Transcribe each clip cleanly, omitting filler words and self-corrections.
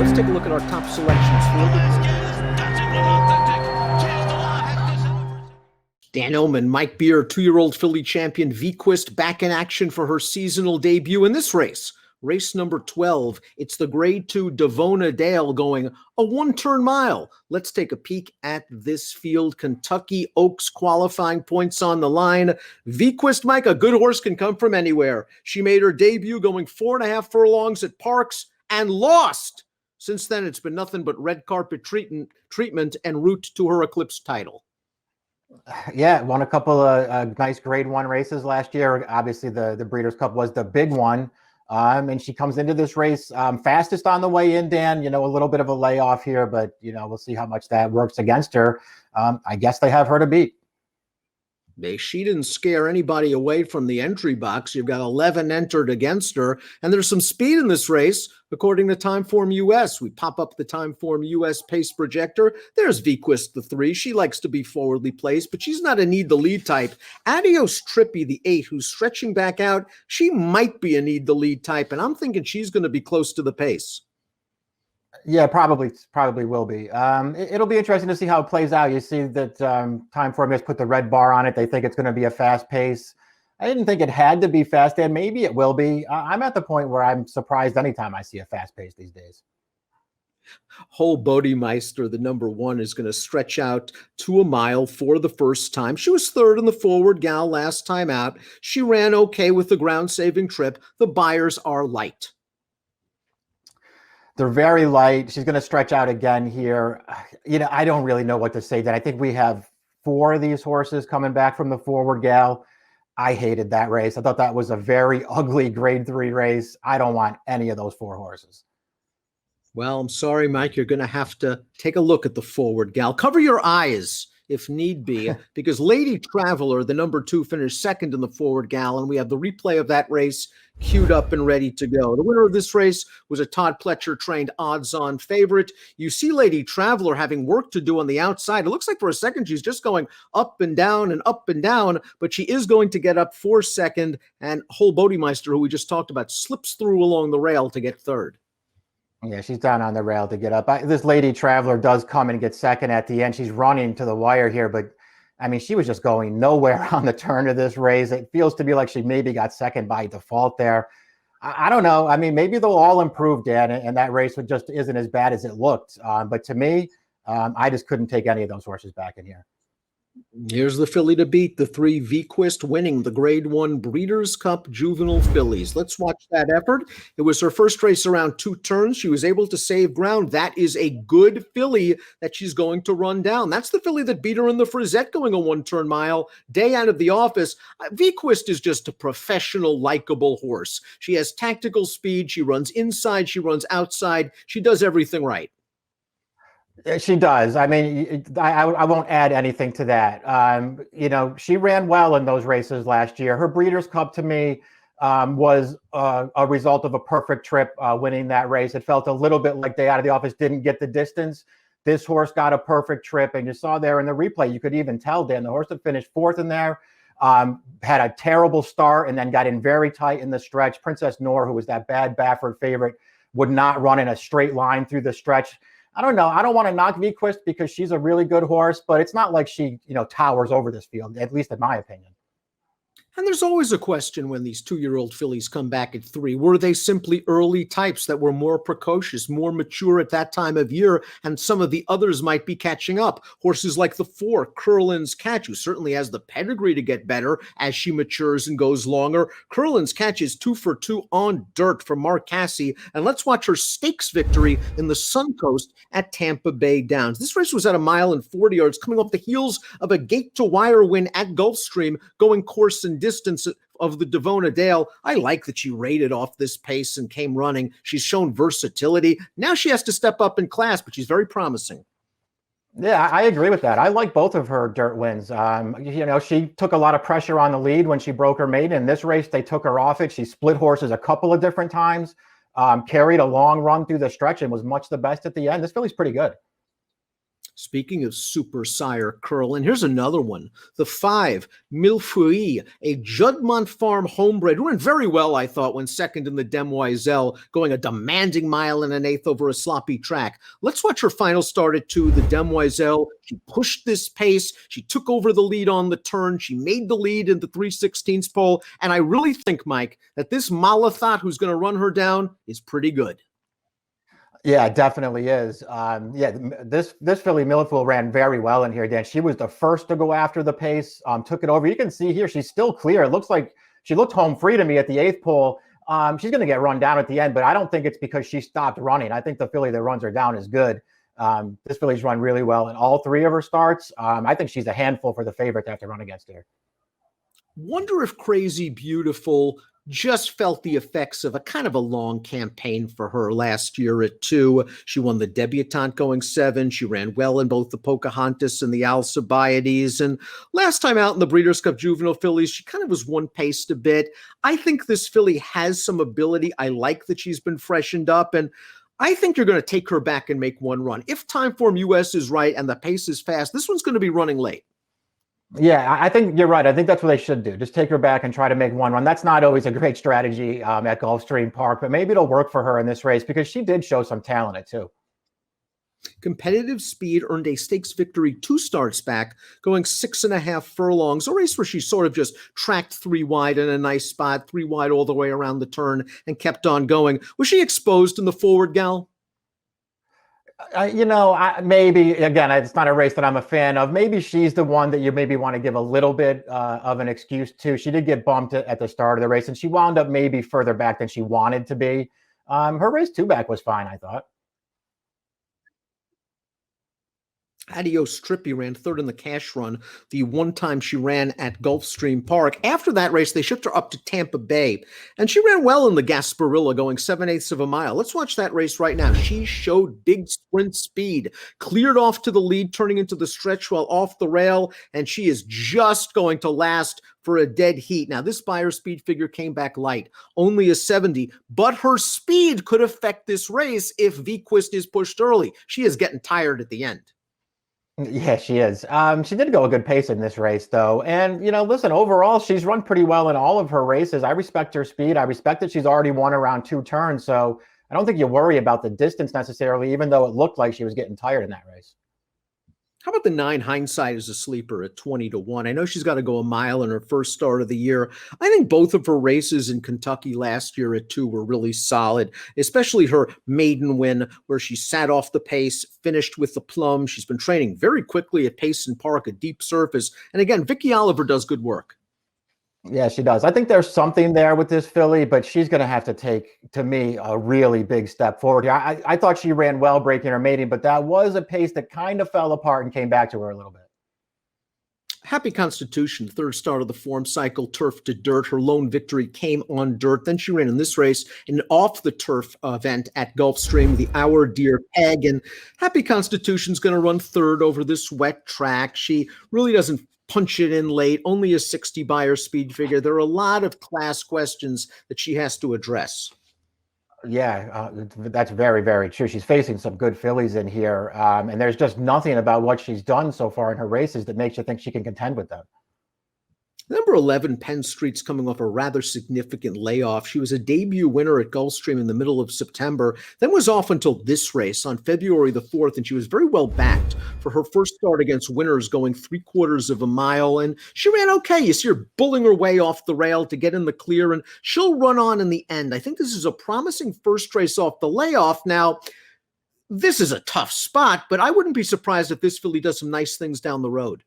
let's take a look at our top selections for Dan Illman, Mike Beer, 2-year-old filly champion Vequist back in action for her seasonal debut in this race. Race number 12. It's the Grade 2 Davona Dale going a one-turn mile. Let's take a peek at this field. Kentucky Oaks qualifying points on the line. Vequist, Mike, a good horse can come from anywhere. She made her debut going 4.5 furlongs at Parks and lost. Since then, it's been nothing but red carpet treatment en route to her Eclipse title. Yeah, won a couple of nice Grade 1 races last year. Obviously, the Breeders' Cup was the big one. And she comes into this race fastest on the way in, Dan. You know, a little bit of a layoff here, but, you know, we'll see how much that works against her. I guess they have her to beat. She didn't scare anybody away from the entry box. You've got 11 entered against her, and there's some speed in this race, according to Timeform US. We pop up the Timeform US pace projector. There's Vequist, the 3. She likes to be forwardly placed, but she's not a need-the-lead type. Adios Trippy, the 8, who's stretching back out, she might be a need-the-lead type, and I'm thinking she's going to be close to the pace. Yeah, probably will be. It'll be interesting to see how it plays out. You see that Timeform has put the red bar on it. They think it's going to be a fast pace. I didn't think it had to be fast, and maybe it will be. I'm at the point where I'm surprised anytime I see a fast pace these days. Whole Bodemeister, the number 1, is going to stretch out to a mile for the first time. She was 3rd in the forward gal last time out. She ran okay with the ground-saving trip. The buyers are light. They're very light. She's going to stretch out again here. You know, I don't really know what to say. Then I think we have 4 of these horses coming back from the forward gal. I hated that race. I thought that was a very ugly Grade 3 race. I don't want any of those 4 horses. Well, I'm sorry, Mike. You're going to have to take a look at the forward gal. Cover your eyes if need be, because Lady Traveler, the number 2, finished 2nd in the forward gal, and we have the replay of that race queued up and ready to go. The winner of this race was a Todd Pletcher-trained odds-on favorite. You see Lady Traveler having work to do on the outside. It looks like for a second she's just going up and down, but she is going to get up for 2nd, and Whole Bodemeister, who we just talked about, slips through along the rail to get 3rd. Yeah, she's down on the rail to get up. This Lady Traveler does come and get 2nd at the end. She's running to the wire here, but I mean, she was just going nowhere on the turn of this race. It feels to be like she maybe got 2nd by default there. I don't know. I mean, maybe they'll all improve, Dan, and that race just isn't as bad as it looked. But to me, I just couldn't take any of those horses back in here. Here's the filly to beat, the 3 Vequist, winning the Grade 1 Breeders' Cup Juvenile Fillies. Let's watch that effort. It was her first race around 2 turns. She was able to save ground. That is a good filly that she's going to run down. That's the filly that beat her in the Frisette going a one-turn mile. Day out of the office. Vequist is just a professional, likable horse. She has tactical speed. She runs inside. She runs outside. She does everything right. She does. I mean, I won't add anything to that. You know, she ran well in those races last year. Her Breeders' Cup, to me, was a result of a perfect trip winning that race. It felt a little bit like Day Out of the Office didn't get the distance. This horse got a perfect trip, and you saw there in the replay, you could even tell, Dan, the horse that finished 4th in there had a terrible start and then got in very tight in the stretch. Princess Noor, who was that bad Baffert favorite, would not run in a straight line through the stretch. I don't know. I don't want to knock Vequist because she's a really good horse, but it's not like she, you know, towers over this field, at least in my opinion. And there's always a question when these 2-year-old fillies come back at 3. Were they simply early types that were more precocious, more mature at that time of year, and some of the others might be catching up? Horses like the 4, Curlin's Catch, who certainly has the pedigree to get better as she matures and goes longer. Curlin's Catch is 2 for 2 on dirt for Mark Casse. And let's watch her stakes victory in the Suncoast at Tampa Bay Downs. This race was at 1 mile and 40 yards, coming off the heels of a gate-to-wire win at Gulfstream, going course and distance of the Davona Dale. I like that she rated off this pace and came running. She's shown versatility. Now she has to step up in class, but she's very promising. Yeah, I agree with that. I like both of her dirt wins. You know, she took a lot of pressure on the lead when she broke her maiden. In this race, they took her off it. She split horses a couple of different times, carried a long run through the stretch and was much the best at the end. This filly's pretty good. Speaking of super sire Curlin, here's another one. The 5, Milfouille, a Judmont Farm homebred, who ran very well, I thought, when second in the Demoiselle, going a demanding mile and an eighth over a sloppy track. Let's watch her final start at 2, the Demoiselle. She pushed this pace. She took over the lead on the turn. She made the lead in the 3/16 pole. And I really think, Mike, that this Malathat, who's going to run her down, is pretty good. Yeah, it definitely is. This filly Milliful ran very well in here, Dan. She was the first to go after the pace, took it over. You can see here she's still clear. It looks like she looked home free to me at the 8th pole. She's going to get run down at the end, but I don't think it's because she stopped running. I think the filly that runs her down is good. This filly's run really well in all 3 of her starts. I think she's a handful for the favorite to have to run against her. Wonder if Crazy Beautiful just felt the effects of a kind of a long campaign for her last year at 2. She won the debutante going 7. She ran well in both the Pocahontas and the Alcibiades. And last time out in the Breeders' Cup Juvenile fillies, she kind of was one-paced a bit. I think this filly has some ability. I like that she's been freshened up. And I think you're going to take her back and make one run. If Timeform US is right and the pace is fast, this one's going to be running late. Yeah, I think you're right. I think that's what they should do. Just take her back and try to make one run. That's not always a great strategy at Gulfstream Park, but maybe it'll work for her in this race because she did show some talent at 2. Competitive Speed earned a stakes victory 2 starts back, going 6.5 furlongs, a race where she sort of just tracked 3 wide in a nice spot, 3 wide all the way around the turn, and kept on going. Was she exposed in the forward, Gal? Maybe, again, it's not a race that I'm a fan of. Maybe she's the one that you maybe want to give a little bit of an excuse to. She did get bumped at the start of the race, and she wound up maybe further back than she wanted to be. Her race 2 back was fine, I thought. Adios Trippy ran 3rd in the cash run the one time she ran at Gulfstream Park. After that race, they shipped her up to Tampa Bay, and she ran well in the Gasparilla, going 7/8 of a mile. Let's watch that race right now. She showed big sprint speed, cleared off to the lead, turning into the stretch while off the rail, and she is just going to last for a dead heat. Now, this Beyer speed figure came back light, only a 70, but her speed could affect this race if Vequist is pushed early. She is getting tired at the end. Yeah, she is. She did go a good pace in this race, though. And, listen, overall, she's run pretty well in all of her races. I respect her speed. I respect that she's already won around 2 turns. So I don't think you worry about the distance necessarily, even though it looked like she was getting tired in that race. How about the 9 Hindsight as a sleeper at 20-1? I know she's got to go a mile in her first start of the year. I think both of her races in Kentucky last year at 2 were really solid, especially her maiden win where she sat off the pace, finished with the plum. She's been training very quickly at Payson Park, a deep surface. And again, Vicky Oliver does good work. Yeah, she does. I think there's something there with this filly, but she's going to have to take, to me, a really big step forward here. I thought she ran well breaking her maiden, but that was a pace that kind of fell apart and came back to her a little bit. Happy Constitution, 3rd start of the form cycle, turf to dirt. Her lone victory came on dirt. Then she ran in this race an off-the-turf event at Gulfstream, the Our Dear Peg. And Happy Constitution's going to run 3rd over this wet track. She really doesn't punch it in late, only a 60 Beyer speed figure. There are a lot of class questions that she has to address. Yeah, that's very, very true. She's facing some good fillies in here, and there's just nothing about what she's done so far in her races that makes you think she can contend with them. Number 11, Penn Street's coming off a rather significant layoff. She was a debut winner at Gulfstream in the middle of September, then was off until this race on February the 4th, and she was very well backed for her first start against winners, going 3/4 of a mile, and she ran okay. You see her bulling her way off the rail to get in the clear, and she'll run on in the end. I think this is a promising first race off the layoff. Now, this is a tough spot, but I wouldn't be surprised if this filly does some nice things down the road.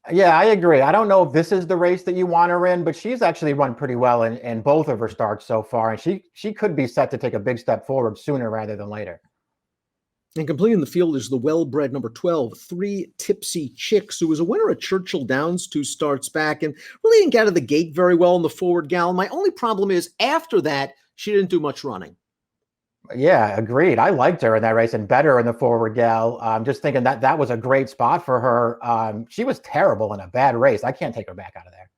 Yeah, I agree. I don't know if this is the race that you want her in, but she's actually run pretty well in both of her starts so far, and she could be set to take a big step forward sooner rather than later. And completing the field is the well-bred number 12, 3 Tipsy Chicks, who was a winner at Churchill Downs 2 starts back and really didn't get out of the gate very well in the forward gal. My only problem is after that, she didn't do much running. Yeah, agreed. I liked her in that race and better in the forward gal. Just thinking that was a great spot for her. She was terrible in a bad race. I can't take her back out of there.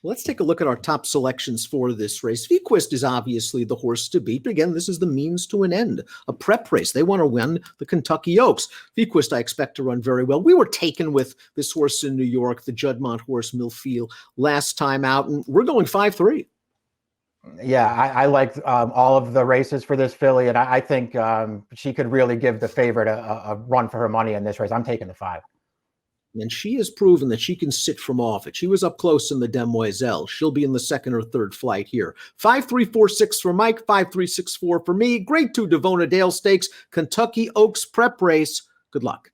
Let's take a look at our top selections for this race. Vequist is obviously the horse to beat, but again, this is the means to an end, a prep race. They want to win the Kentucky Oaks. Vequist, I expect to run very well. We were taken with this horse in New York, the Juddmonte horse, Millfield, last time out, and we're going 5-3. Yeah, I like all of the races for this filly, and I think she could really give the favorite a run for her money in this race. I'm taking the 5. And she has proven that she can sit from off it. She was up close in the Demoiselle. She'll be in the second or third flight here. 5-3-4-6 for Mike, 5-3-6-4 for me. Grade 2 Davona Dale Stakes, Kentucky Oaks prep race. Good luck.